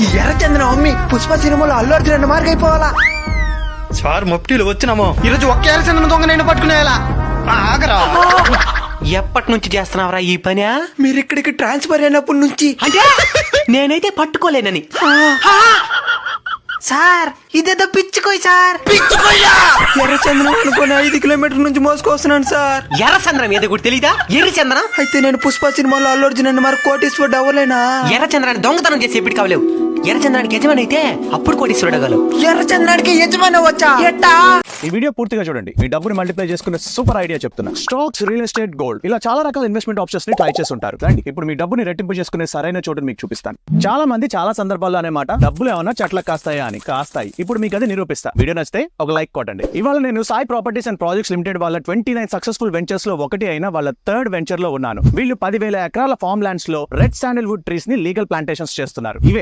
ఈ ఎర్రచందనం అమ్మి పుష్ప సినిమాలో అల్లు అర్జున్ 2 మార్క్ అయిపోవాలా. సార్ మొప్టీలు వచ్చినామో ఈరోజు ఒక్క ఎర్రచందనం దొంగ నేను పట్టుకునేలా. ఆగరా. ఎప్పటి నుంచి చేస్తున్నావురా ఈ పని? మీరు ఇక్కడికి ట్రాన్స్ఫర్ అయినప్పటి నుంచి. అంటే నేనైతే పట్టుకోలేనని. సార్ ఇదేదో పిచ్చుకోయి సార్. ఎర్రచందనం అనుకుని 5 కిలోమీటర్ల నుంచి మోసుకొస్తున్నాను సార్. ఎర్రచంద్రం ఏదో కూడా తెలీదా? ఎర్రచంద్రం అయితే నేను పుష్ప సినిమాలో అల్లు అర్జున్ 2 మార్క్ కోటీశ్వరుడు అవ్వలేనా? ఎర్రచంద్రాన్ని దొంగతనం చేసి ఎప్పుడు కావలేవు. ఎర్రచంద్రానికి యజమాని అయితే అప్పుడు కోటీశ్వరుడు అవ్వగలవు. ఎర్రచందనానికి యజమాని వచ్చా ఎట్టా? ఈ వీడియో పూర్తిగా చూడండి. మీ డబ్బుని మల్టిప్లై చేసుకునే సూపర్ ఐడియా చెప్తున్నా. స్టాక్స్, రియల్ ఎస్టేట్, గోల్డ్ ఇలా చాలా రకాల ఇన్వెస్ట్మెంట్ ఆప్షన్స్ ని ట్రై చేస్తుంటారు. రండి ఇప్పుడు మీ డబ్బుని రెట్టింపు చేసుకునే సరైన చోటుని మీకు చూపిస్తాను. చాలా మంది చాలా సందర్భాల్లో అనే మాట డబ్బులు ఏమన్నా చెట్లకు కాస్తాయా అని. కాస్తాయి. ఇప్పుడు మీకు అది నిరూపిస్తా. వీడియో నచ్చితే ఒక లైక్ కొట్టండి. ఇవాళ నేను Sai properties and projects limited వాళ్ళ 29 సక్సెస్ఫుల్ వెంచర్స్ లో ఒకటి అయిన వాళ్ళ 3rd వెంచర్ లో ఉన్నాను. వీళ్ళు 10,000 ఎకరాల ఫార్మ్ ల్యాండ్స్ లో రెడ్ శాండల్వుడ్ ట్రీస్ ని లీగల్ ప్లాంటేషన్స్ చేస్తున్నారు. ఇవే